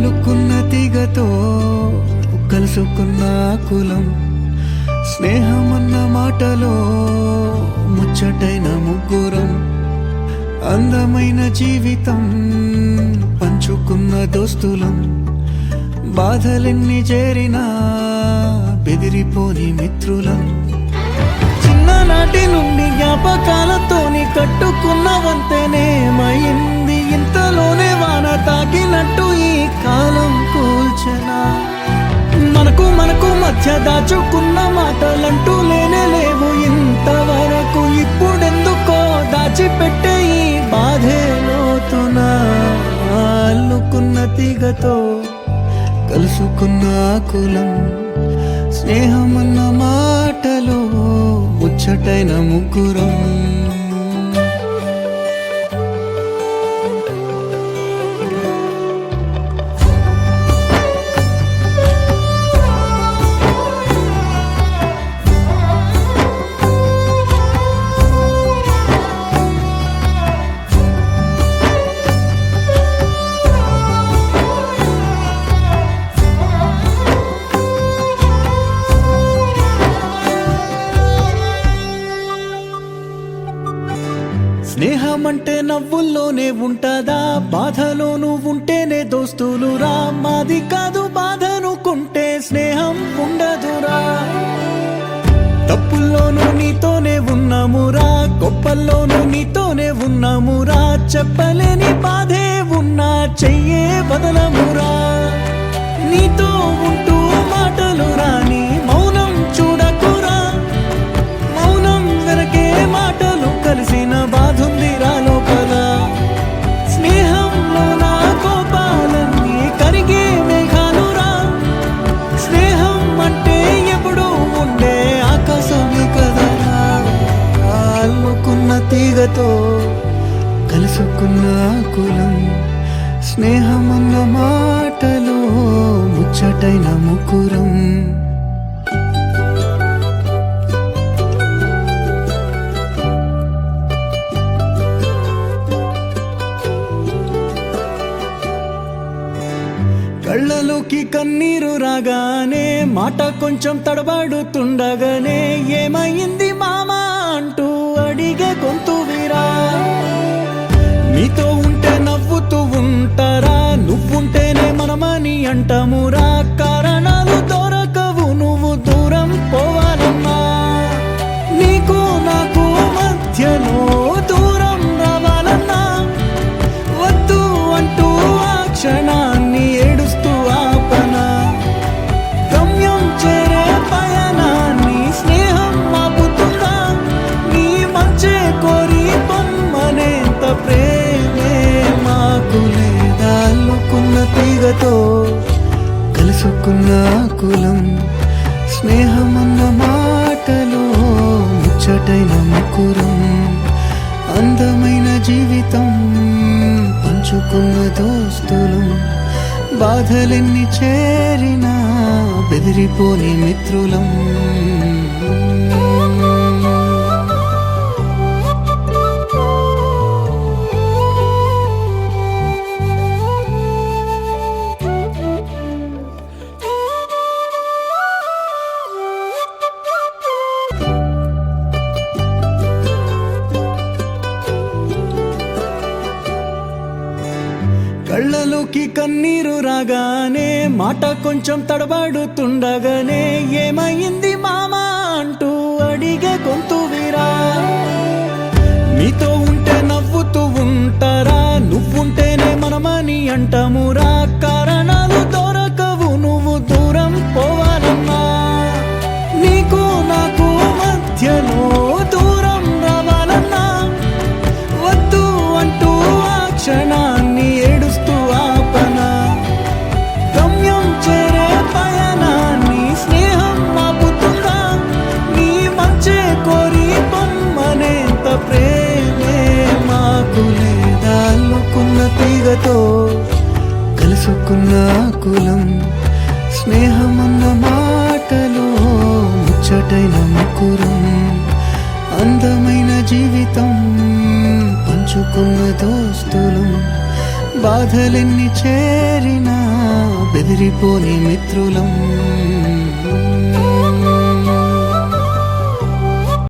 అల్లుకున్న తీగతో కలుసుకున్న కులం, స్నేహమన్న మాటలో ముచ్చటైన ముగ్గురం, అందమైన జీవితం పంచుకున్న దోస్తులం, బాధలెన్ని చేరినా బెదిరిపోని మిత్రులం, చిన్ననాటి నుండి జ్ఞాపకాలతోని కట్టుకున్న వంతెనేమైంది, ఇంతలోనే వాన తాకినట్టు ఈ కాలం కూల్చెనా, మనకు మధ్య దాచుకున్న మాటలంటూ లేనే లేవు ఇంతవరకు, ఇప్పుడెందుకో దాచిపెట్టే ఈ బాధే లోతున, అల్లుకున్న తీగతో కలుసుకున్న కులం, స్నేహమన్న మాటలో ముచ్చటైన ముగ్గురం. స్నేహమంటే నవ్వుల్లోనే ఉంటదా, బాధలోనూ ఉంటేనే దోస్తులురా, మాది కాదు బాధనుకుంటే స్నేహం ఉండదురా, తప్పుల్లోనూ నీతోనే ఉన్నామురా, గొప్పల్లోనూ నీతోనే ఉన్నామురా, చెప్పలేని బాధే ఉన్నా చెయ్యే బదలమురా, నీతో ఉంటూ మాటలు రాని మౌనం చూడకురా, మౌనం వెనకే మాటలు కలిసిన బాధుందిరా లోపల, స్నేహంలో నా కోపాలన్నీ కరిగే మేఘాలురా, స్నేహం అంటే ఎప్పుడు ఉండే ఆకాశమే కదరా, అల్లుకున్న తీగతో కలుసుకున్న కులం, స్నేహమన్న మాటలో ముచ్చటైన ముగ్గురం. కళ్ళలోకి కన్నీరు రాగానే మాట కొంచెం తడబడుతుండగానే, ఏమైంది మామా అంటూ అడిగే గొంతు వీరా, నీతో ఉంటే నవ్వుతూ ఉంటారా, నువ్వుంటేనే మనమని అంటామురా, కారణాలు దొరకవు నువ్వు దూరం పోవాలన్నా, నీకు నాకు మధ్యలో దూరం రావాలన్నా, వద్దు అంటూ ఆ క్షణాన్ని ఏడుస్తూ ఆపనా, గమ్యం చేరే పయనాన్ని స్నేహం ఆపుతుందా, నీ మంచే కోరి పొమ్మనేంత ప్రేమే మాకు లేదా, అల్లుకున్న తీగతో కలుసుకున్న కులం, స్నేహమన్న మాటలో ముచ్చటైన ముగ్గురం, అందమైన జీవితం పంచుకున్న దోస్తులం, బాధలెన్ని చేరినా బెదిరిపోని మిత్రులం. కళ్ళలోకి కన్నీరు రాగానే మాట కొంచెం తడబడుతుండగానే, ఏమైంది మామా అంటూ అడిగే గొంతు వీరా, నీతో ఉంటే నవ్వుతూ ఉంటారా, నువ్వుంటేనే మనమని అంటామురా, కారణాలు దొరకవు నువ్వు దూరం పోవాలన్నా, నీకు నాకు మధ్యలో దూరం రావాలన్నా, వద్దు అంటూ ఆ క్షణాన్ని ఏడుస్తూ ఆపనా, గమ్యం చేరే పయనాన్ని స్నేహం ఆపుతుందా, నీ మంచే కోరి పొమ్మనేంత ప్రేమే మాకు లేదా, అల్లుకున్న తీగతో కలుసుకున్న కులం, స్నేహమన్న మాటలో ముచ్చటైన ముగ్గురం, అందమైన జీవితం పంచుకున్న దోస్తులం, బాధలెన్ని చేరినా బెదిరిపోని మిత్రులం